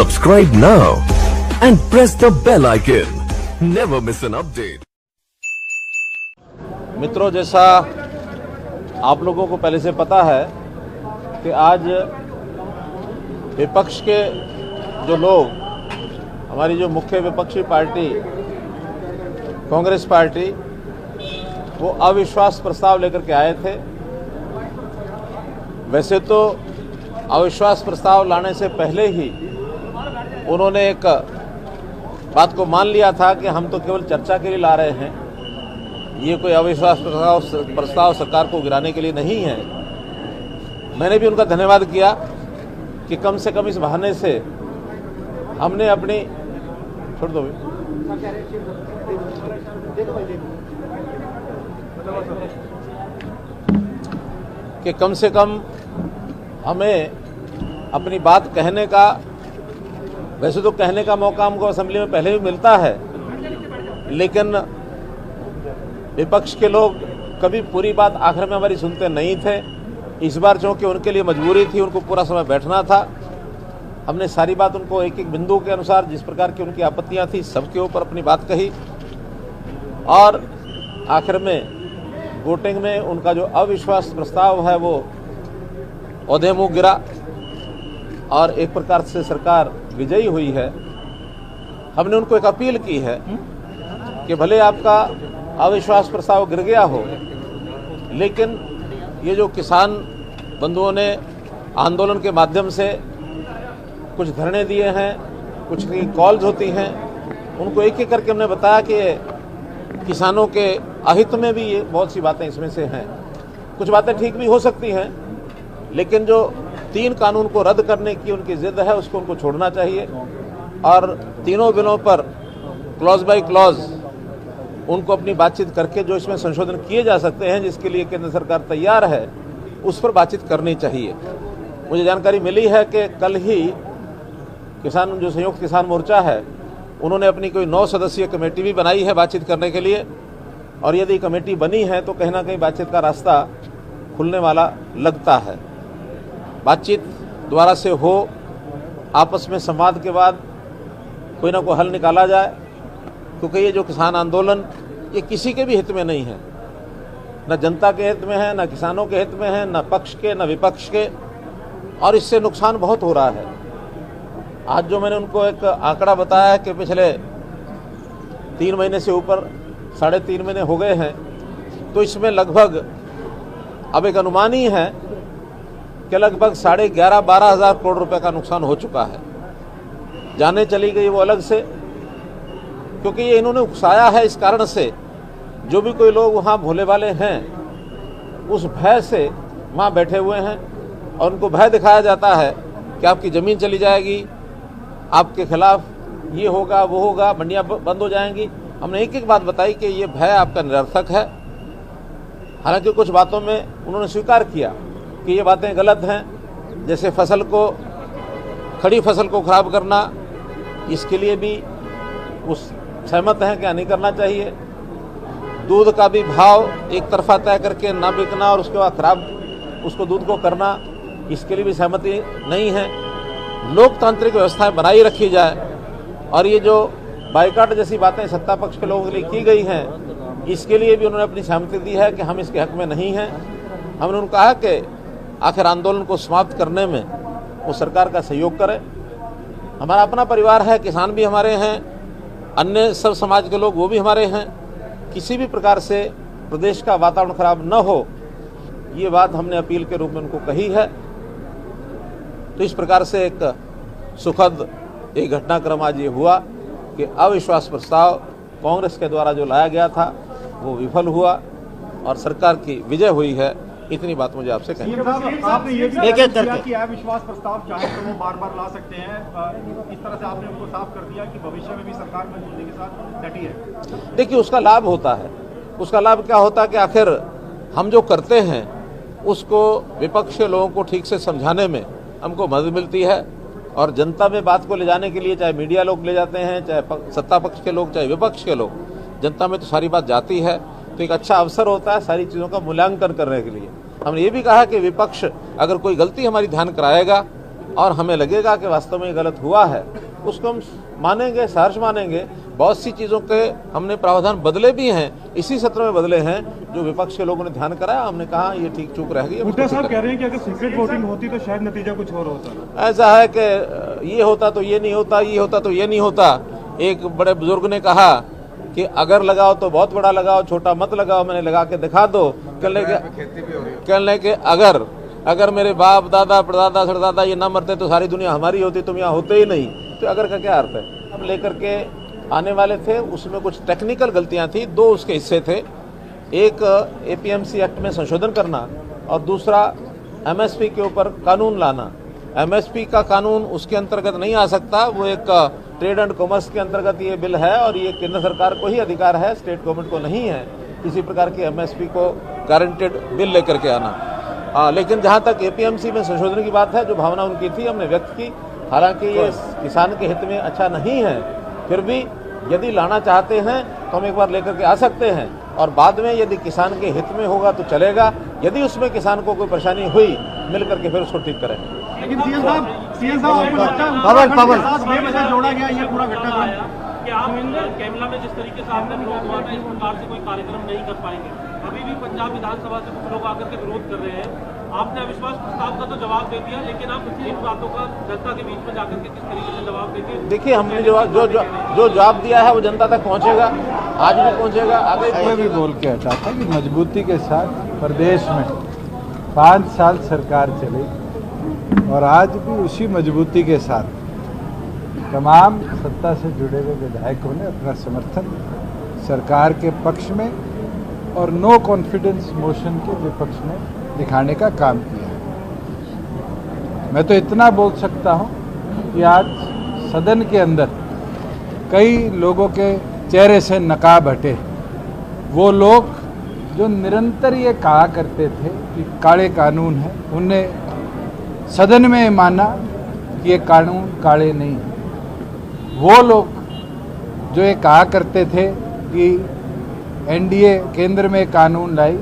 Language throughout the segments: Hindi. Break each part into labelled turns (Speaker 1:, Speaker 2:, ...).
Speaker 1: Subscribe now and press the bell icon. Never miss an update.
Speaker 2: मित्रों, जैसा आप लोगों को पहले से पता है कि आज विपक्ष के जो लोग, हमारी जो मुख्य विपक्षी पार्टी कांग्रेस पार्टी, वो अविश्वास प्रस्ताव लेकर के आए थे। वैसे तो अविश्वास प्रस्ताव लाने से पहले ही उन्होंने एक बात को मान लिया था कि हम तो केवल चर्चा के लिए ला रहे हैं, ये कोई अविश्वास प्रस्ताव सरकार को गिराने के लिए नहीं है। मैंने भी उनका धन्यवाद किया कि कम से कम इस बहाने से हमने अपनी छोड़ दो कि कम से कम हमें अपनी बात कहने का, वैसे तो कहने का मौका हमको असेंबली में पहले भी मिलता है, लेकिन विपक्ष के लोग कभी पूरी बात आखिर में हमारी सुनते नहीं थे। इस बार चूँकि उनके लिए मजबूरी थी, उनको पूरा समय बैठना था, हमने सारी बात उनको एक एक बिंदु के अनुसार जिस प्रकार की उनकी आपत्तियां थी सबके ऊपर अपनी बात कही, और आखिर में वोटिंग में उनका जो अविश्वास प्रस्ताव है वो औधे मुँह गिरा और एक प्रकार से सरकार विजयी हुई है। हमने उनको एक अपील की है कि भले आपका अविश्वास प्रस्ताव गिर गया हो, लेकिन ये जो किसान बंधुओं ने आंदोलन के माध्यम से कुछ धरने दिए हैं, कुछ की कॉल्स होती हैं, उनको एक एक करके हमने बताया कि किसानों के अहित में भी ये बहुत सी बातें इसमें से हैं। कुछ बातें ठीक भी हो सकती हैं, लेकिन जो 3 कानून को रद्द करने की उनकी जिद है उसको उनको छोड़ना चाहिए, और तीनों बिलों पर क्लॉज बाय क्लॉज उनको अपनी बातचीत करके जो इसमें संशोधन किए जा सकते हैं, जिसके लिए केंद्र सरकार तैयार है, उस पर बातचीत करनी चाहिए। मुझे जानकारी मिली है कि कल ही किसान जो संयुक्त किसान मोर्चा है, उन्होंने अपनी कोई 9 सदस्यीय कमेटी भी बनाई है बातचीत करने के लिए, और यदि कमेटी बनी है तो कहीं ना कहीं बातचीत का रास्ता खुलने वाला लगता है। बातचीत द्वारा से हो, आपस में संवाद के बाद कोई ना कोई हल निकाला जाए, क्योंकि ये जो किसान आंदोलन ये किसी के भी हित में नहीं है, न जनता के हित में है, न किसानों के हित में है, न पक्ष के न विपक्ष के, और इससे नुकसान बहुत हो रहा है। आज जो मैंने उनको एक आंकड़ा बताया है कि पिछले 3 महीने से ऊपर 3.5 महीने हो गए हैं, तो इसमें लगभग अब एक अनुमान ही है कि लगभग 11,500-12 हज़ार करोड़ रुपए का नुकसान हो चुका है। जाने चली गई वो अलग से, क्योंकि ये इन्होंने उकसाया है इस कारण से, जो भी कोई लोग वहाँ भोले वाले हैं उस भय से वहाँ बैठे हुए हैं, और उनको भय दिखाया जाता है कि आपकी ज़मीन चली जाएगी, आपके खिलाफ ये होगा वो होगा, मंडियाँ बंद हो जाएंगी। हमने एक एक बात बताई कि ये भय आपका निरर्थक है। हालांकि कुछ बातों में उन्होंने स्वीकार किया कि ये बातें गलत हैं, जैसे फसल को, खड़ी फसल को खराब करना, इसके लिए भी उस सहमत हैं कि नहीं करना चाहिए। दूध का भी भाव एक तरफा तय करके ना बिकना और उसके बाद खराब उसको दूध को करना, इसके लिए भी सहमति नहीं है। लोकतांत्रिक व्यवस्थाएं बनाई रखी जाए, और ये जो बाइकाट जैसी बातें सत्ता पक्ष के लोगों के लिए की गई हैं, इसके लिए भी उन्होंने अपनी सहमति दी है कि हम इसके हक में नहीं हैं। हमने उनको कहा कि आखिर आंदोलन को समाप्त करने में वो सरकार का सहयोग करें। हमारा अपना परिवार है, किसान भी हमारे हैं, अन्य सब समाज के लोग वो भी हमारे हैं। किसी भी प्रकार से प्रदेश का वातावरण खराब न हो, ये बात हमने अपील के रूप में उनको कही है। तो इस प्रकार से एक सुखद एक घटनाक्रम आज ये हुआ कि अविश्वास प्रस्ताव कांग्रेस के द्वारा जो लाया गया था वो विफल हुआ और सरकार की विजय हुई है। इतनी बात मुझे आपसे कहनी है।
Speaker 3: आपने ये भी किया कि अविश्वास प्रस्ताव चाहे तो वो बार-बार ला सकते हैं, इस तरह से आपने उनको साफ कर दिया कि भविष्य में भी सरकार मजबूती के साथ डटी है।
Speaker 2: देखिए, उसका लाभ होता है। उसका लाभ क्या होता है कि आखिर हम जो करते हैं उसको विपक्ष के लोगों को ठीक से समझाने में हमको मदद मिलती है, और जनता में बात को ले जाने के लिए चाहे मीडिया लोग ले जाते हैं, चाहे सत्ता पक्ष के लोग, चाहे विपक्ष के लोग, जनता में तो सारी बात जाती है। तो एक अच्छा अवसर होता है सारी चीज़ों का मूल्यांकन करने के लिए। हमने ये भी कहा कि विपक्ष अगर कोई गलती हमारी ध्यान कराएगा और हमें लगेगा कि वास्तव में गलत हुआ है, उसको हम मानेंगे, सहर्ष मानेंगे। बहुत सी चीज़ों के हमने प्रावधान बदले भी हैं, इसी सत्र में बदले हैं, जो विपक्ष के लोगों ने ध्यान कराया, हमने कहा ये ठीक चूक रह गई।
Speaker 3: हुड्डा साहब कह रहे हैं कि अगर सीक्रेट वोटिंग होती तो शायद नतीजा कुछ और होता।
Speaker 2: ऐसा है कि ये होता तो ये नहीं होता, ये होता तो ये नहीं होता। एक बड़े बुजुर्ग ने कहा कि अगर लगाओ तो बहुत बड़ा लगाओ, छोटा मत लगाओ, मैंने लगा के दिखा दो। कहने के अगर मेरे बाप दादा परदादा सरदादा ये ना मरते तो सारी दुनिया हमारी होती, तुम यहाँ होते ही नहीं। तो अगर का क्या अर्थ है? हम लेकर के आने वाले थे, उसमें कुछ टेक्निकल गलतियां थी, दो उसके हिस्से थे। एक एपीएमसी एक्ट में संशोधन करना और दूसरा एमएसपी के ऊपर कानून लाना। एमएसपी का कानून उसके अंतर्गत नहीं आ सकता, वो एक ट्रेड एंड कॉमर्स के अंतर्गत ये बिल है और ये केंद्र सरकार को ही अधिकार है, स्टेट गवर्नमेंट को नहीं है किसी प्रकार की एमएसपी को गारंटेड बिल लेकर के आना। लेकिन जहाँ तक एपीएमसी में संशोधन की बात है, जो भावना उनकी थी हमने व्यक्त की। हालांकि ये किसान के हित में अच्छा नहीं है, फिर भी यदि लाना चाहते हैं तो हम एक बार लेकर के आ सकते हैं और बाद में यदि किसान के हित में होगा तो चलेगा। यदि उसमें किसान को कोई परेशानी हुई, मिल करके फिर उसको ठीक करेंगे।
Speaker 3: लेकिन सीएम साहब बेवजह जोड़ा गया ये पूरा घटनाक्रम
Speaker 4: कि आप कैमला में जिस तरीके से आपने विरोध हुआ था, इस प्रकार से कोई कार्यक्रम नहीं कर पाएंगे। अभी भी पंजाब विधानसभा से कुछ लोग आकर के विरोध कर रहे हैं। आपने अविश्वास प्रस्ताव का तो जवाब दे दिया, लेकिन आप इन बातों का जनता के बीच में जाकर के किस तरीके से जवाब देंगे?
Speaker 2: देखिए, हमने जो जवाब दिया है वो जनता तक पहुंचेगा, आज भी पहुंचेगा, आगे
Speaker 5: भी बोल के हटा था कि मजबूती के साथ प्रदेश में 5 साल सरकार चली और आज भी उसी मजबूती के साथ तमाम सत्ता से जुड़े हुए विधायकों ने अपना समर्थन सरकार के पक्ष में और नो कॉन्फिडेंस मोशन के विपक्ष में दिखाने का काम किया। मैं तो इतना बोल सकता हूं कि आज सदन के अंदर कई लोगों के चेहरे से नकाब हटे। वो लोग जो निरंतर ये कहा करते थे कि काले कानून है, उनने सदन में माना कि ये कानून काले नहीं है। वो लोग जो ये कहा करते थे कि एनडीए केंद्र में कानून लाई,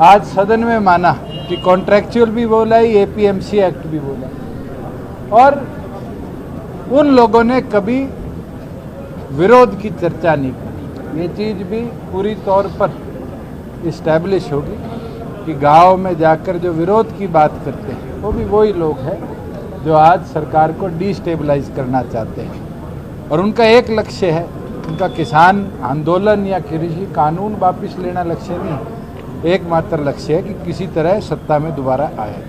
Speaker 5: आज सदन में माना कि कॉन्ट्रैक्चुअल भी बोला, एपीएमसी एक्ट भी बोला। और उन लोगों ने कभी विरोध की चर्चा नहीं की। ये चीज़ भी पूरी तौर पर इस्टेब्लिश होगी कि गांव में जाकर जो विरोध की बात करते हैं वो भी वही लोग हैं जो आज सरकार को डिस्टेबलाइज करना चाहते हैं। और उनका एक लक्ष्य है, उनका किसान आंदोलन या कृषि कानून वापस लेना लक्ष्य नहीं है। एकमात्र लक्ष्य है कि किसी तरह सत्ता में दोबारा आए।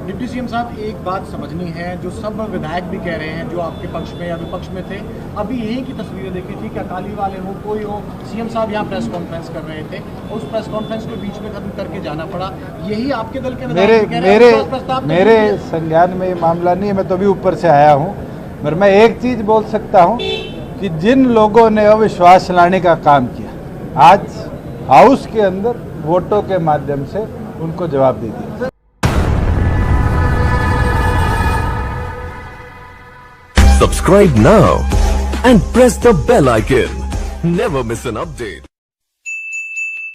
Speaker 3: डिप्टी सीएम साहब, एक बात समझनी है, जो सब विधायक भी कह रहे हैं जो आपके पक्ष में या विपक्ष में थे, अभी यही की तस्वीरें देखी थी कि अकाली वाले हो, कोई हो, सीएम साहब यहाँ प्रेस कॉन्फ्रेंस कर रहे थे, उस प्रेस कॉन्फ्रेंस को बीच में खत्म करके जाना पड़ा। यही आपके दल के
Speaker 5: मेरे संज्ञान में ये मामला नहीं है, मैं तो अभी ऊपर से आया हूँ। पर मैं एक चीज़ बोल सकता हूँ कि जिन लोगों ने अविश्वास लाने का काम किया, आज हाउस के अंदर वोटों के माध्यम से उनको जवाब दे दिया।
Speaker 1: Subscribe now and press the bell icon. Never miss an update.